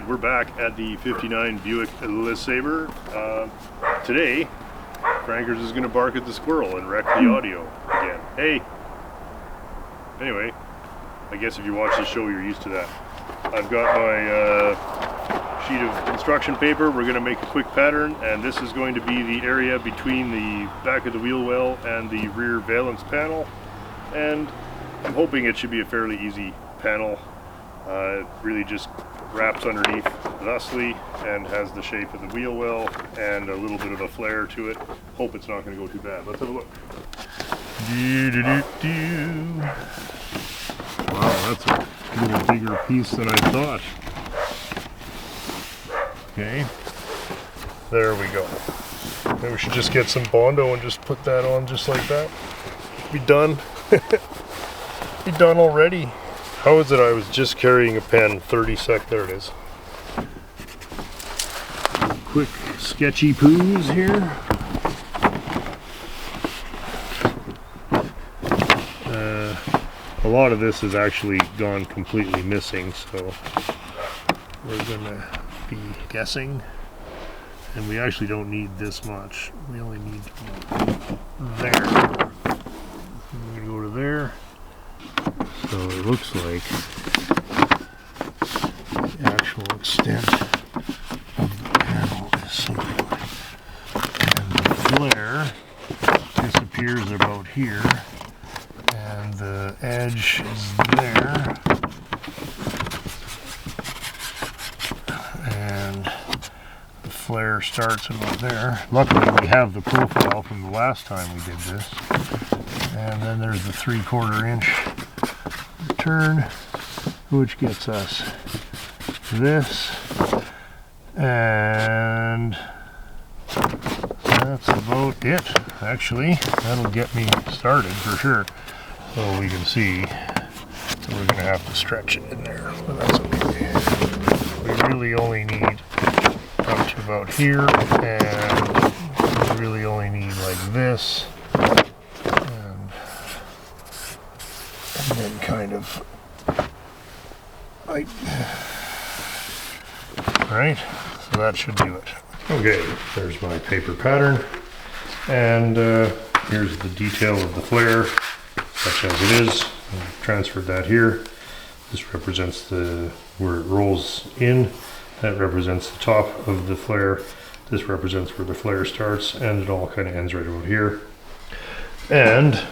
we're back at the 59 Buick LeSabre. Today, Frankers is going to bark at the squirrel and wreck the audio again. Hey! Anyway, I guess if you watch the show, you're used to that. I've got my sheet of construction paper. We're going to make a quick pattern, and this is going to be the area between the back of the wheel well and the rear valence panel. And I'm hoping it should be a fairly easy panel. It really just wraps underneath thusly and has the shape of the wheel well and a little bit of a flare to it. Hope it's not going to go too bad. Let's have a look. Wow, that's a little bigger piece than I thought. Okay, there we go. Maybe we should just get some Bondo and just put that on just like that. Be done. Be done already. How is it I was just carrying a pen 30 seconds? There it is. Quick sketchy poos here. A lot of this has actually gone completely missing, so we're gonna be guessing. And we actually don't need this much. We only need to go there. We're gonna go to there. So it looks like the actual extent of the panel is something like, and the flare disappears about here, and the edge is there, and the flare starts about there. Luckily we have the profile from the last time we did this, and then there's the 3/4 inch turn, which gets us this, and that's about it. Actually, that'll get me started for sure. So we can see, so we're gonna have to stretch it in there, but that's okay. We really only need up to about here, and we really only need like this. And then kind of like, right, so that should do it. Okay, there's my paper pattern, and here's the detail of the flare, such as it is. I've transferred that here. This represents where it rolls in. That represents the top of the flare. This represents where the flare starts, and it all kind of ends right about here. And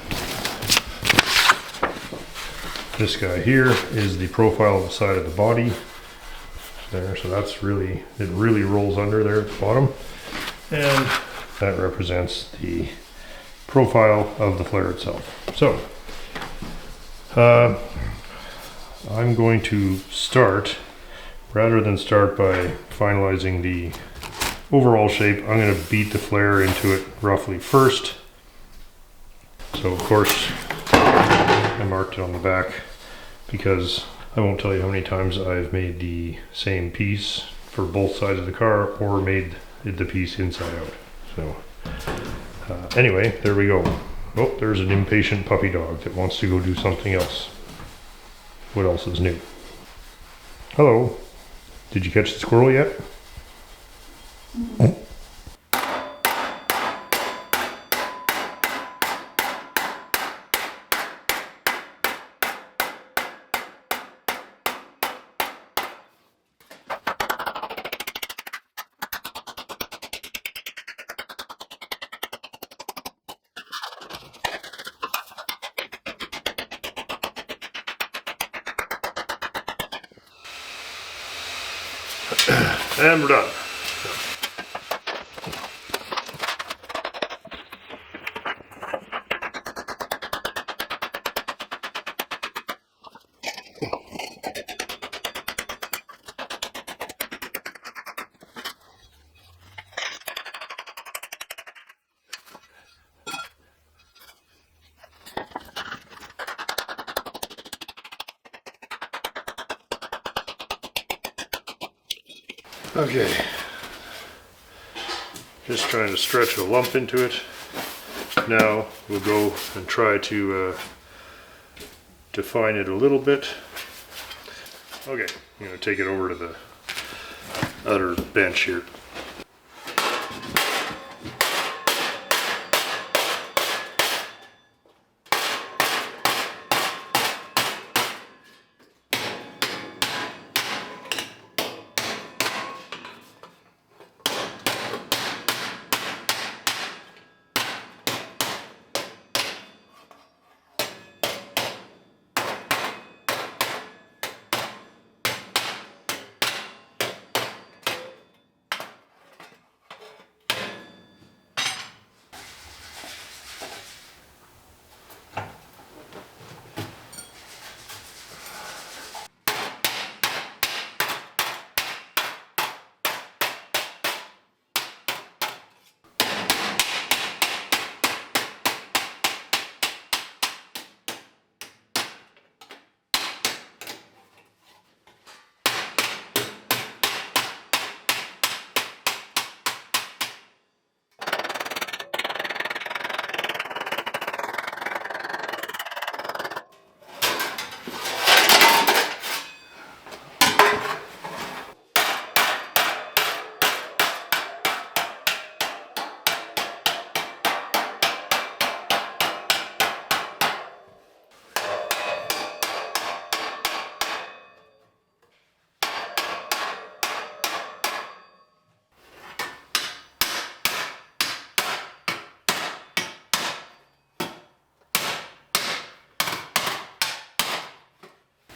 this guy here is the profile of the side of the body there, so that's really, it really rolls under there at the bottom, and that represents the profile of the flare itself. So I'm going to start, rather than start by finalizing the overall shape, I'm going to beat the flare into it roughly first. So of course I marked it on the back because I won't tell you how many times I've made the same piece for both sides of the car or made the piece inside out. So anyway, there we go. Oh, there's an impatient puppy dog that wants to go do something else. What else is new? Hello. Did you catch the squirrel yet? And we're done. Okay, just trying to stretch a lump into it. Now we'll go and try to define it a little bit. Okay, I'm going to take it over to the other bench here.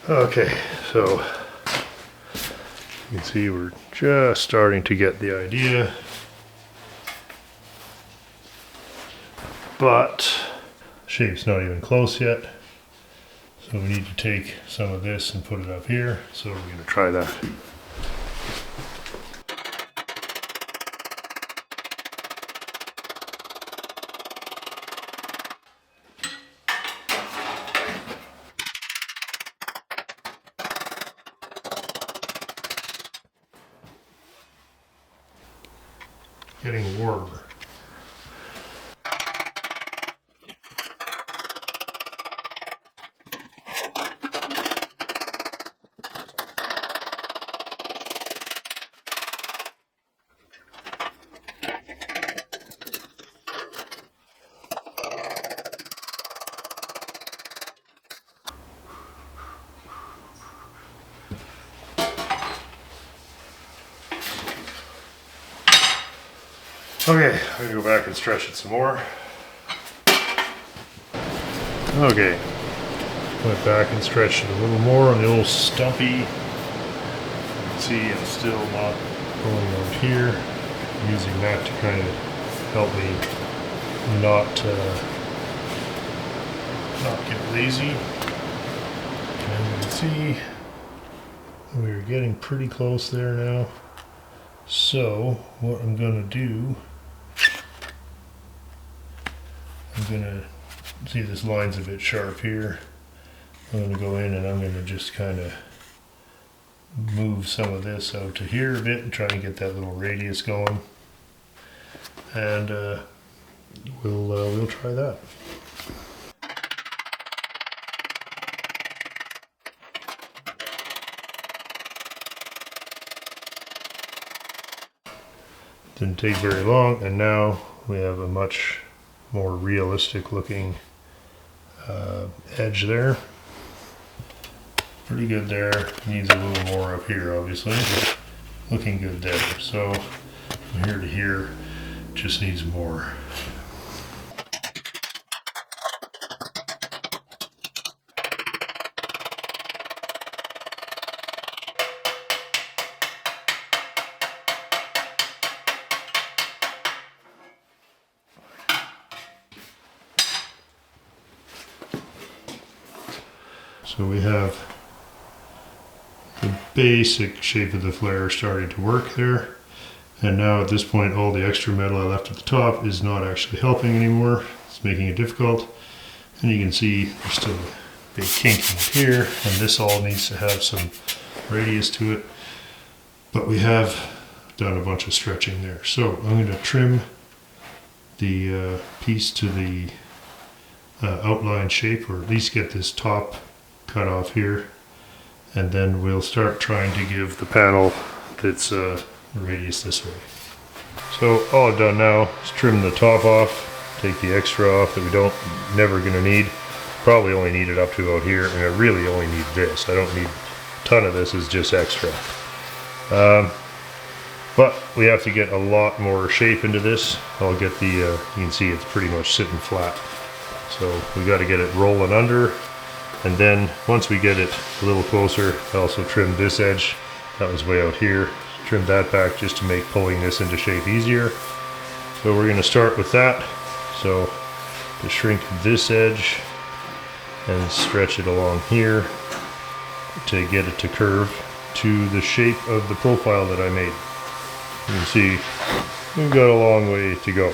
Okay, so you can see we're just starting to get the idea, but shape's not even close yet. So we need to take some of this and put it up here. So we're going to try that. Getting warmer. Okay, I'm gonna go back and stretch it some more. Okay, went back and stretched it a little more on the old stumpy. You can see I'm still not going out here. I'm using that to kind of help me not get lazy. And you can see we're getting pretty close there now. So what I'm gonna do, I'm gonna see this line's a bit sharp here. I'm gonna go in and I'm gonna just kind of move some of this out to here a bit and try and get that little radius going. And we'll try that. Didn't take very long, and now we have a much more realistic looking edge there. Pretty good there. Needs a little more up here, obviously. Looking good there. So from here to here, just needs more. So we have the basic shape of the flare starting to work there. And now at this point, all the extra metal I left at the top is not actually helping anymore. It's making it difficult. And you can see there's still a big kink in here, and this all needs to have some radius to it. But we have done a bunch of stretching there. So I'm going to trim the piece to the outline shape, or at least get this top cut off here, and then we'll start trying to give the panel that's the radius this way. So all I've done now is trim the top off, take the extra off that we never gonna need. Probably only need it up to about here, and I really only need this. I don't need a ton of this, is just extra. But we have to get a lot more shape into this. I'll get the, you can see it's pretty much sitting flat. So we got to get it rolling under, and then once we get it a little closer, I also trimmed this edge. That was way out here. Trimmed that back just to make pulling this into shape easier. So we're going to start with that. So to shrink this edge and stretch it along here to get it to curve to the shape of the profile that I made. You can see we've got a long way to go.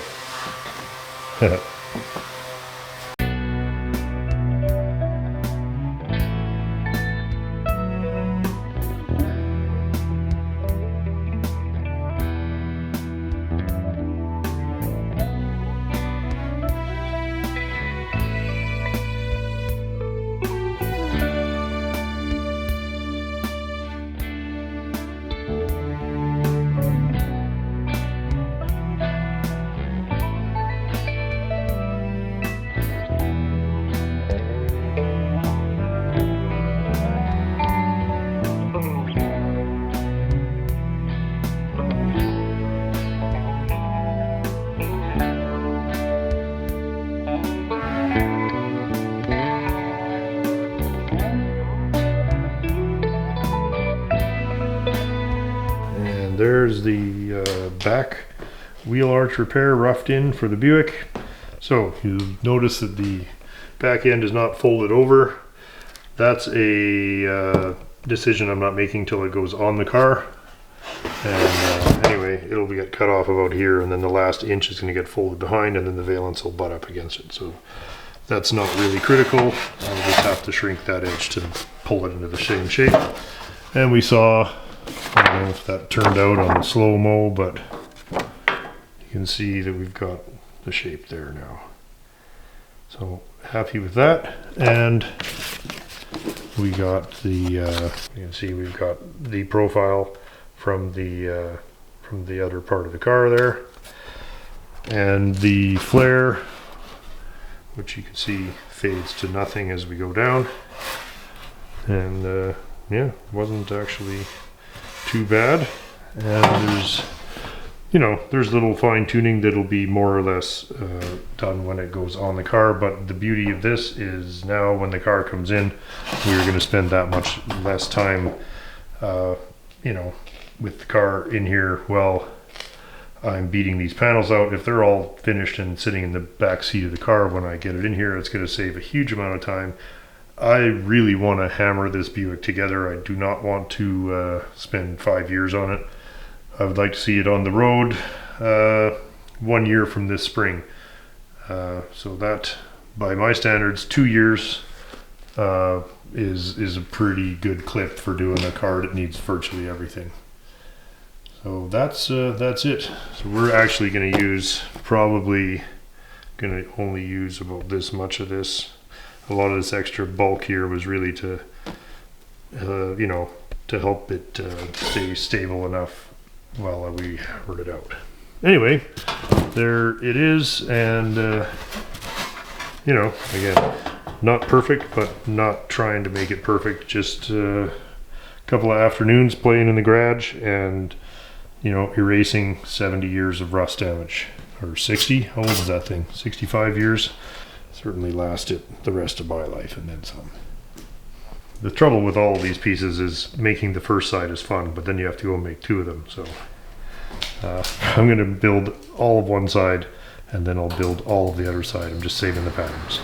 There's the back wheel arch repair roughed in for the Buick. So you notice that the back end is not folded over. That's a decision I'm not making till it goes on the car. And anyway, it'll get cut off about here, and then the last inch is going to get folded behind, and then the valence will butt up against it. So that's not really critical. I'll just have to shrink that edge to pull it into the same shape. And we saw, I don't know if that turned out on the slow-mo, but you can see that we've got the shape there now. So happy with that. And we got the, you can see we've got the profile from the other part of the car there. And the flare, which you can see fades to nothing as we go down. And yeah, wasn't actually too bad. And there's, you know, there's little fine tuning that'll be more or less done when it goes on the car. But the beauty of this is now when the car comes in, we're going to spend that much less time, you know, with the car in here while I'm beating these panels out. If they're all finished and sitting in the back seat of the car when I get it in here, it's going to save a huge amount of time. I really want to hammer this Buick together. I do not want to spend 5 years on it. I would like to see it on the road 1 year from this spring. So that, by my standards, 2 years is a pretty good clip for doing a car that needs virtually everything. So that's it. So we're actually going to use, probably going to only use about this much of this. A lot of this extra bulk here was really to, you know, to help it stay stable enough while we hammered it out. Anyway, there it is, and you know, again, not perfect, but not trying to make it perfect. Just a couple of afternoons playing in the garage and, you know, erasing 70 years of rust damage, or 60. How old is that thing? 65 years. Certainly last it the rest of my life and then some. The trouble with all of these pieces is making the first side is fun, but then you have to go make two of them. So I'm going to build all of one side, and then I'll build all of the other side. I'm just saving the patterns.